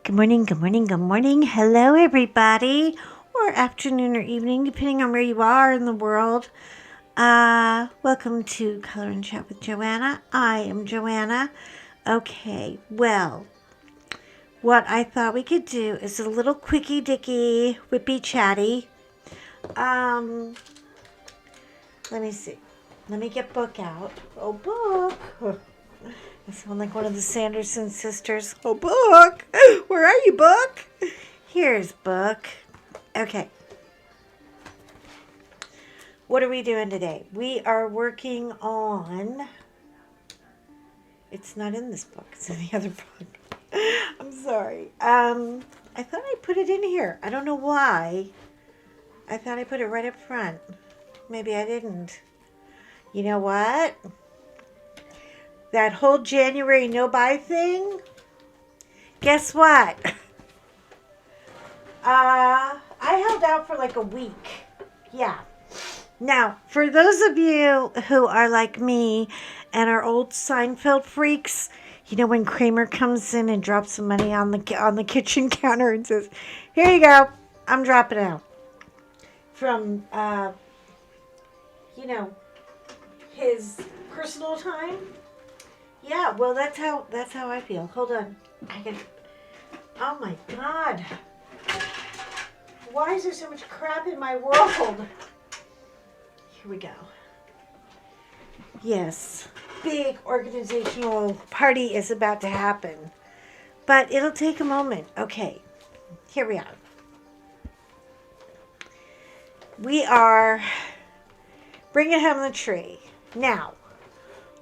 Good morning, good morning, good morning. Hello, everybody, or afternoon or evening, depending on where you are in the world. Welcome to Color and Chat with Joanna. I am Joanna. Okay, well, what I thought we could do is a little quickie dicky, whippy chatty. Let me see. Let me get book out. Oh, book. I sound like one of the Sanderson sisters. Oh, book. Where are you, book? Here's book. Okay. What are we doing today? We are working on... It's not in this book. It's in the other book. I'm sorry. I thought I put it in here. I don't know why. I thought I put it right up front. Maybe I didn't. You know what? That whole January no-buy thing, guess what? I held out for like a week. Yeah. Now, for those of you who are like me and are old Seinfeld freaks, you know when Kramer comes in and drops some money on the kitchen counter and says, "Here you go, I'm dropping out." From, his personal time. Yeah, well, that's how I feel. Hold on. Oh my God. Why is there so much crap in my world? Here we go. Yes, big organizational party is about to happen. But it'll take a moment. Okay, here we are. We are bringing home the tree. Now,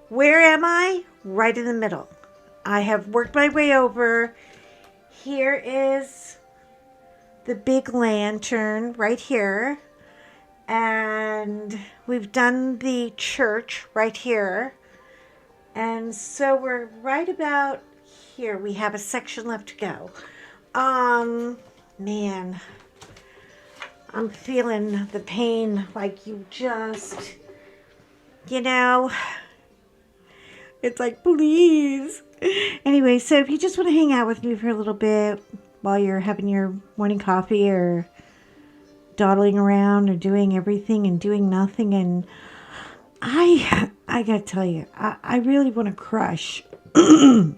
where am I? Right in the middle. I have worked my way over. Here is the big lantern right here. And we've done the church right here. And so we're right about here. We have a section left to go. Man, I'm feeling the pain like you just, it's like, please. Anyway, so if you just want to hang out with me for a little bit while you're having your morning coffee or dawdling around or doing everything and doing nothing, and I gotta tell you, I really want to crush the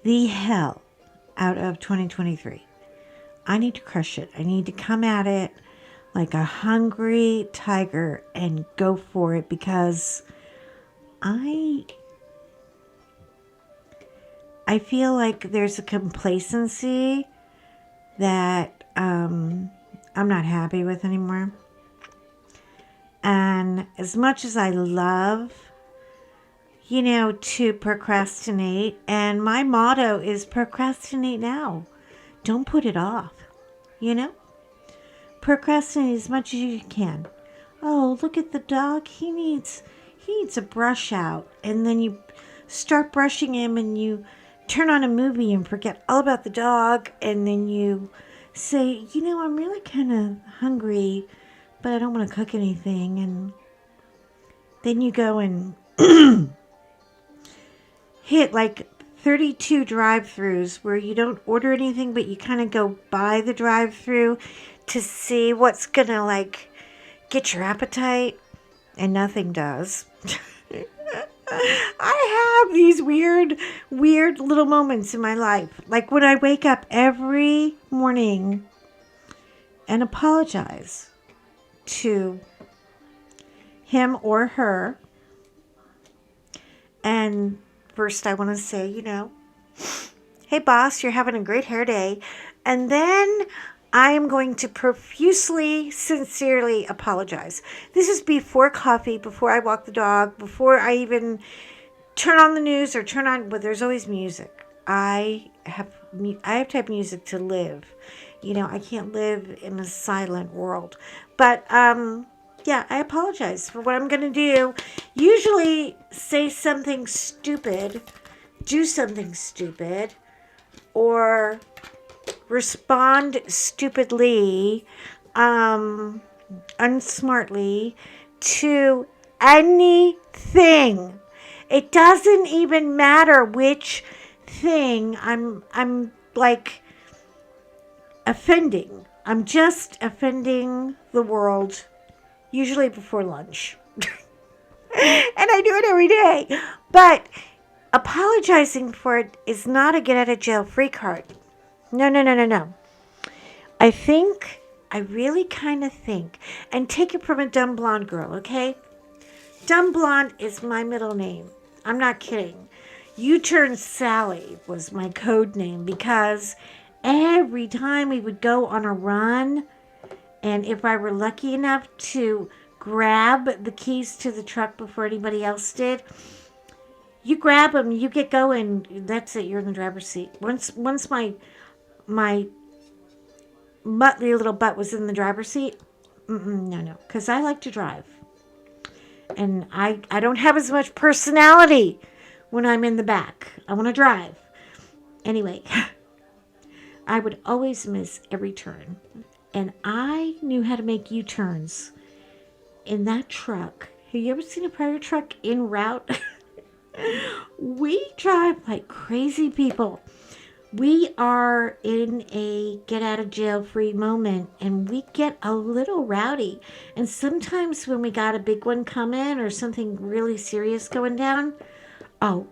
hell out of 2023. I need to crush it. I need to come at it like a hungry tiger and go for it, because I feel like there's a complacency that I'm not happy with anymore. And as much as I love, to procrastinate, and my motto is procrastinate now. Don't put it off, Procrastinate as much as you can. Oh, look at the dog. He needs a brush out. And then you start brushing him and you turn on a movie and forget all about the dog. And then you say, I'm really kind of hungry, but I don't want to cook anything. And then you go and hit like 32 drive-thrus where you don't order anything, but you kind of go by the drive-thru to see what's going to get your appetite, and nothing does. I have these weird little moments in my life. Like when I wake up every morning and apologize to him or her. And first I want to say, hey boss, you're having a great hair day. And then I am going to profusely, sincerely apologize. This is before coffee, before I walk the dog, before I even turn on the news or but there's always music. I have type of music to live. I can't live in a silent world. But, yeah, I apologize for what I'm going to do. Usually say something stupid, do something stupid, or respond stupidly, unsmartly to anything. It doesn't even matter which thing I'm like offending. I'm just offending the world, usually before lunch. And I do it every day. But apologizing for it is not a get out of jail free card. No, no, no, no, no. I really kind of think, and take it from a dumb blonde girl, okay? Dumb blonde is my middle name. I'm not kidding. U-turn Sally was my code name because every time we would go on a run, and if I were lucky enough to grab the keys to the truck before anybody else did, you grab them, you get going. That's it. You're in the driver's seat. Once my muttly little butt was in the driver's seat, no, because I like to drive, and I don't have as much personality when I'm in the back. I want to drive. Anyway, I would always miss every turn, and I knew how to make U-turns in that truck. Have you ever seen a fire truck en route? We drive like crazy people. We are in a get out of jail free moment, and we get a little rowdy. And sometimes when we got a big one coming or something really serious going down, oh,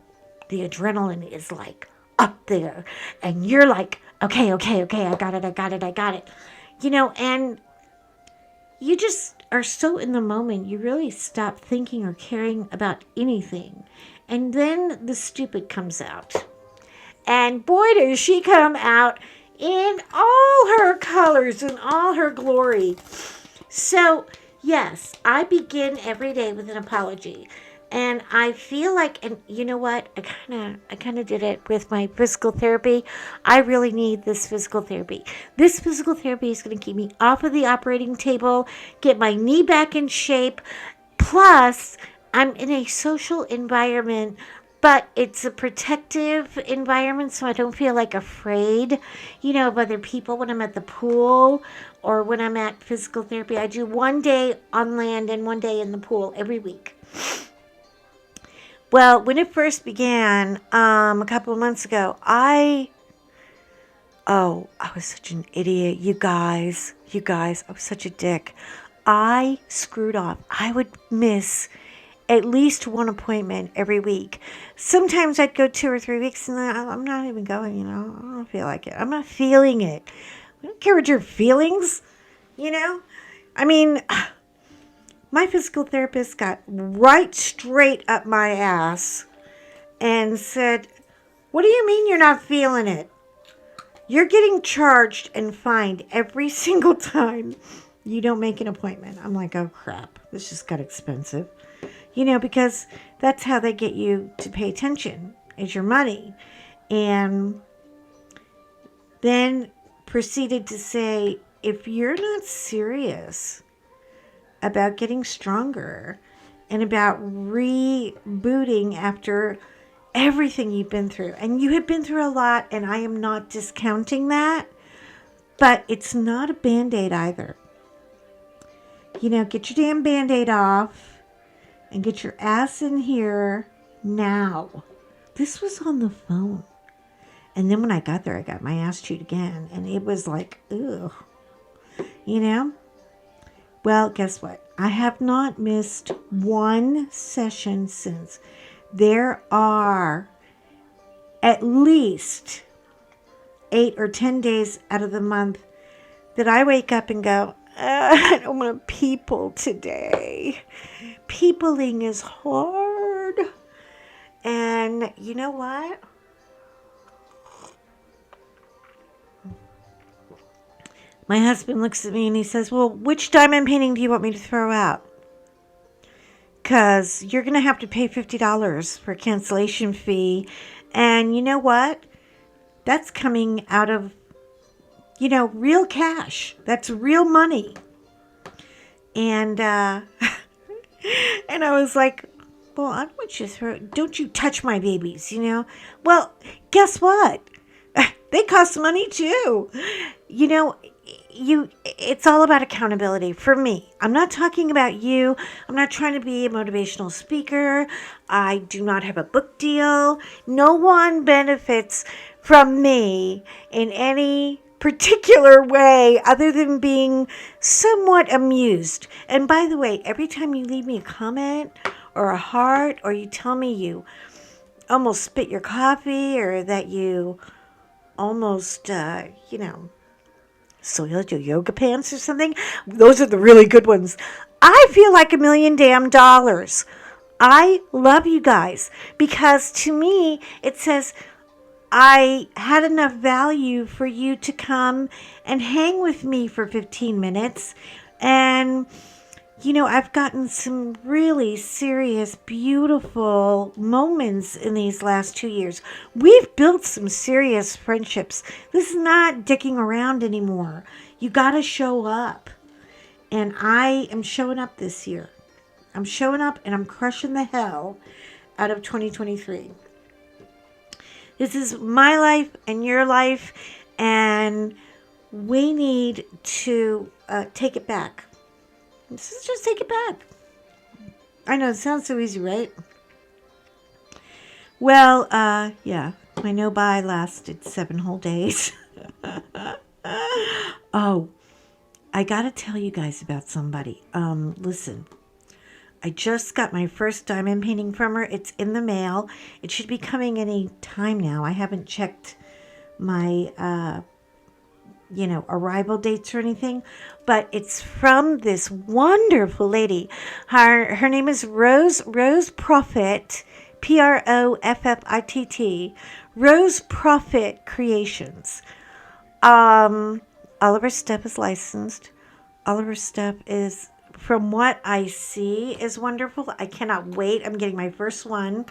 the adrenaline is like up there. And you're like, okay, I got it. And you just are so in the moment, you really stop thinking or caring about anything. And then the stupid comes out. And boy, does she come out in all her colors and all her glory. So, yes, I begin every day with an apology. And I feel like, and you know what? I kind of did it with my physical therapy. I really need this physical therapy. This physical therapy is going to keep me off of the operating table, get my knee back in shape. Plus, I'm in a social environment, but it's a protective environment, so I don't feel like afraid, of other people when I'm at the pool or when I'm at physical therapy. I do one day on land and one day in the pool every week. Well, when it first began, a couple of months ago, I was such an idiot. You guys, I was such a dick. I screwed up. I would miss at least one appointment every week. Sometimes I'd go 2 or 3 weeks and then I'm not even going, I don't feel like it. I'm not feeling it. I don't care what your feelings, I mean, my physical therapist got right straight up my ass and said, "What do you mean you're not feeling it? You're getting charged and fined every single time you don't make an appointment." I'm like, oh crap, this just got expensive. Because that's how they get you to pay attention, is your money. And then proceeded to say, if you're not serious about getting stronger and about rebooting after everything you've been through, and you have been through a lot, and I am not discounting that, but it's not a Band-Aid either. Get your damn Band-Aid off and get your ass in here now. This was on the phone. And then when I got there, I got my ass chewed again. And it was like, ugh. Well, guess what? I have not missed one session since. There are at least 8 or 10 days out of the month that I wake up and go, I don't want to people today. Peopling is hard. And you know what? My husband looks at me and he says, well, which diamond painting do you want me to throw out? Because you're going to have to pay $50 for a cancellation fee. And you know what? That's coming out of, real cash. That's real money. And, and I was like, well, I don't want you to don't you touch my babies, Well, guess what? They cost money too. it's all about accountability for me. I'm not talking about you. I'm not trying to be a motivational speaker. I do not have a book deal. No one benefits from me in any particular way other than being somewhat amused. And by the way, every time you leave me a comment or a heart, or you tell me you almost spit your coffee, or that you almost, soiled your yoga pants or something. Those are the really good ones. I feel like $1,000,000. I love you guys because to me, it says I had enough value for you to come and hang with me for 15 minutes. And I've gotten some really serious, beautiful moments in these last 2 years. We've built some serious friendships. This is not dicking around anymore. You got to show up. And I am showing up this year. I'm showing up and I'm crushing the hell out of 2023. This is my life and your life. And we need to take it back. Just take it back. I know, it sounds so easy, right? Well, yeah. My no-buy lasted 7 whole days. Oh, I gotta tell you guys about somebody. Listen. I just got my first diamond painting from her. It's in the mail. It should be coming any time now. I haven't checked my arrival dates or anything, but it's from this wonderful lady. Her name is Rose Profit, Proffitt, Rose Profit Creations. Oliver Stepp is licensed. Oliver Stepp is, from what I see, is wonderful. I cannot wait. I'm getting my first one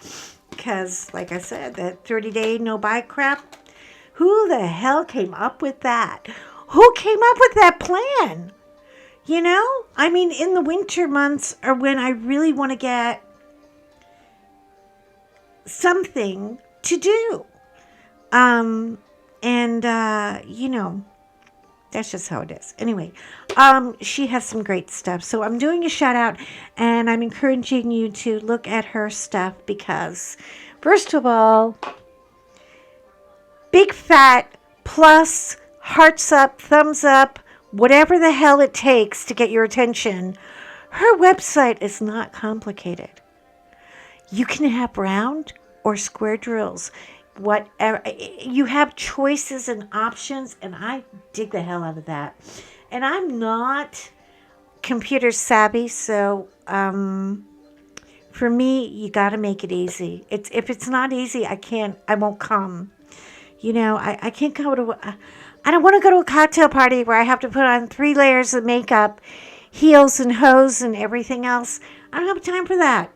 because, like I said, that 30-day no-buy crap. Who the hell came up with that? Who came up with that plan? I mean, in the winter months are when I really want to get something to do. That's just how it is. Anyway, she has some great stuff. So I'm doing a shout out and I'm encouraging you to look at her stuff because, first of all, big fat plus hearts up, thumbs up, whatever the hell it takes to get your attention. Her website is not complicated. You can have round or square drills. Whatever. You have choices and options, and I dig the hell out of that. And I'm not computer savvy, so for me, you got to make it easy. If it's not easy, I won't come. I can't go to, I don't want to go to a cocktail party where I have to put on 3 layers of makeup, heels and hose and everything else. I don't have time for that.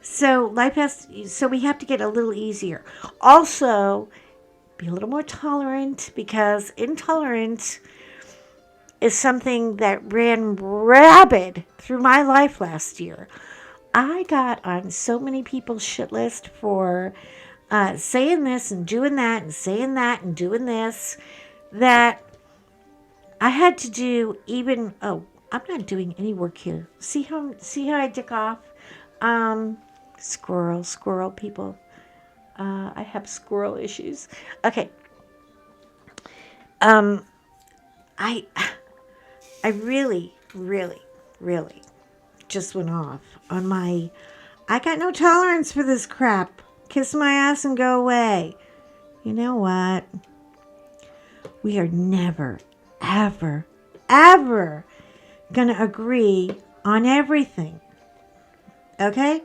So we have to get a little easier. Also, be a little more tolerant because intolerance is something that ran rabid through my life last year. I got on so many people's shit list for saying this and doing that and saying that and doing this that I had to do even. Oh, I'm not doing any work here. See how I dick off. Squirrel people. I have squirrel issues. Okay. I really, really, really just went off on my. I got no tolerance for this crap. Kiss my ass and go away. You know what? We are never, ever, ever gonna agree on everything. Okay?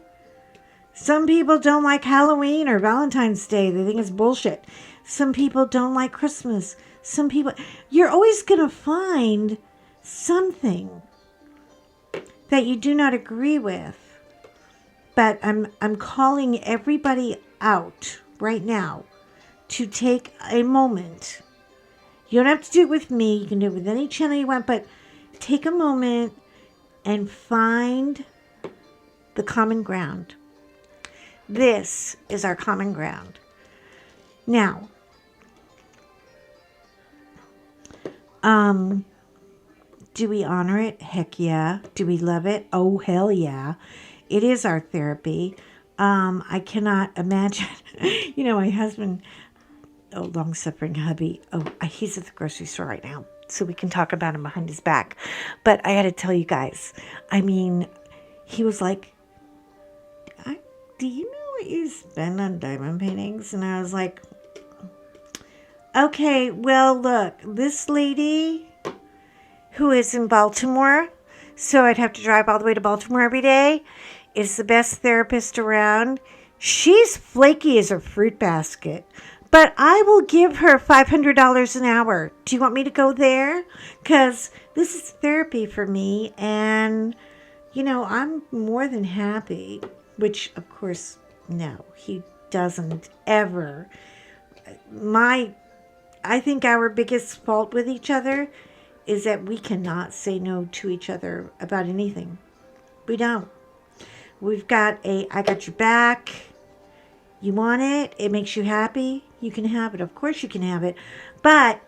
Some people don't like Halloween or Valentine's Day. They think it's bullshit. Some people don't like Christmas. Some people... You're always going to find something that you do not agree with. But I'm calling everybody out right now to take a moment. You don't have to do it with me. You can do it with any channel you want. But take a moment and find the common ground. This is our common ground. Now, Um, do we honor it? Heck yeah. Do we love it? Oh, hell yeah. It is our therapy. I cannot imagine, my husband, long suffering hubby, he's at the grocery store right now, so we can talk about him behind his back. But I had to tell you guys, I mean, he was like, do you know what you spend on diamond paintings? And I was like, okay, well, look, this lady who is in Baltimore, so I'd have to drive all the way to Baltimore every day, is the best therapist around. She's flaky as a fruit basket, but I will give her $500 an hour. Do you want me to go there? Because this is therapy for me, and, I'm more than happy, which, of course, no, he doesn't ever. I think our biggest fault with each other is that we cannot say no to each other about anything. We don't. We've got I got your back. You want it? It makes you happy? You can have it. Of course you can have it. But,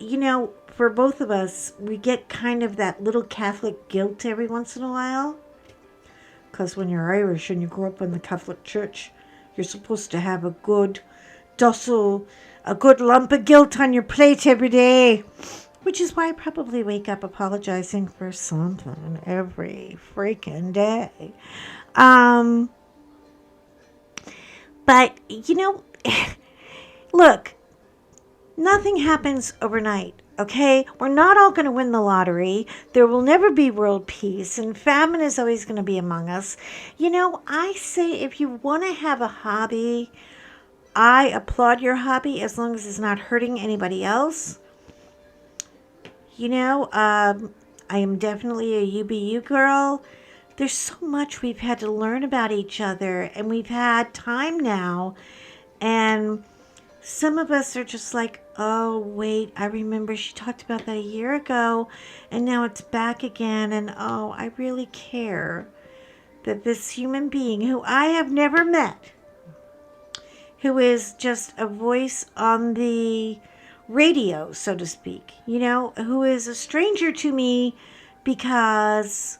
for both of us, we get kind of that little Catholic guilt every once in a while. Because when you're Irish and you grow up in the Catholic Church, you're supposed to have a good lump of guilt on your plate every day. Which is why I probably wake up apologizing for something every freaking day. But, look, nothing happens overnight, okay? We're not all going to win the lottery. There will never be world peace, and famine is always going to be among us. I say if you want to have a hobby, I applaud your hobby as long as it's not hurting anybody else. I am definitely a UBU girl. There's so much we've had to learn about each other, and we've had time now. And some of us are just like, oh, wait, I remember she talked about that a year ago, and now it's back again. And oh, I really care that this human being who I have never met, who is just a voice on the radio, so to speak, who is a stranger to me because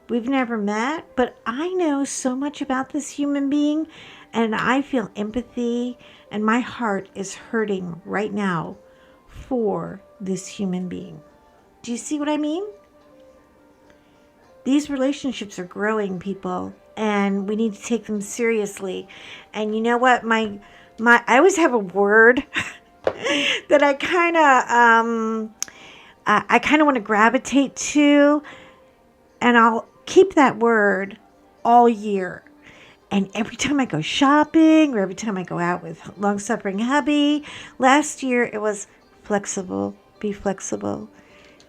we've never met, but I know so much about this human being, and I feel empathy, and my heart is hurting right now for this human being. Do you see what I mean? These relationships are growing, people, and we need to take them seriously. And you know what? I always have a word that I kind of want to gravitate to, and I'll keep that word all year. And every time I go shopping, or every time I go out with long-suffering hubby, last year it was flexible. Be flexible.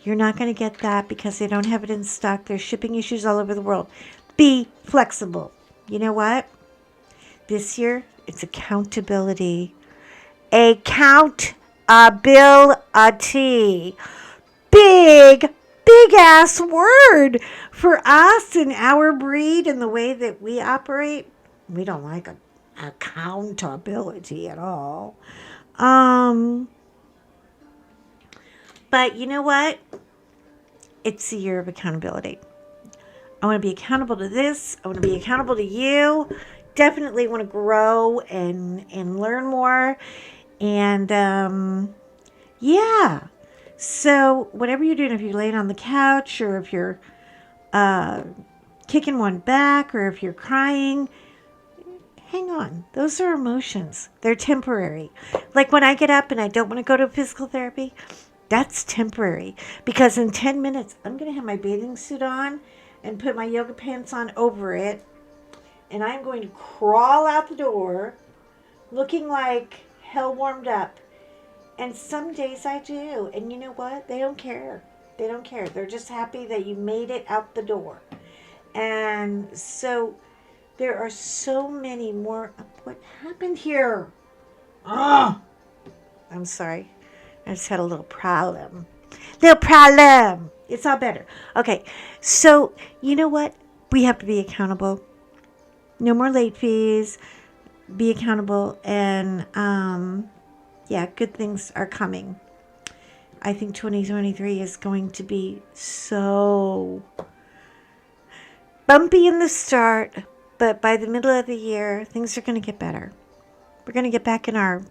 You're not going to get that because they don't have it in stock. There's shipping issues all over the world. Be flexible. You know what? This year, it's accountability. Accountability. Big ass word for us and our breed and the way that we operate. We don't like accountability at all. But you know what? It's the year of accountability. I want to be accountable to this. I want to be accountable to you. Definitely want to grow and learn more. And yeah. So whatever you're doing, if you're laying on the couch, or if you're kicking one back, or if you're crying, hang on. Those are emotions. They're temporary. Like when I get up and I don't want to go to physical therapy, that's temporary. Because in 10 minutes, I'm going to have my bathing suit on and put my yoga pants on over it. And I'm going to crawl out the door looking like hell warmed up. And some days I do. And you know what? They don't care. They don't care. They're just happy that you made it out the door. And so there are so many more. What happened here? Oh, I'm sorry. I just had a little problem. It's all better. Okay. So you know what? We have to be accountable. No more late fees. Be accountable. And yeah, good things are coming. I think 2023 is going to be so bumpy in the start, but by the middle of the year, things are going to get better. We're going to get back in our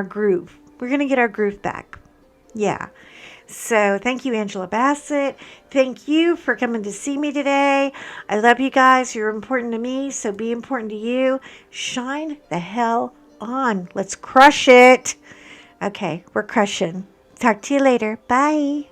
groove. We're going to get our groove back. Yeah. So thank you, Angela Bassett. Thank you for coming to see me today. I love you guys. You're important to me, so be important to you. Shine the hell on. Let's crush it. Okay, we're crushing. Talk to you later. Bye.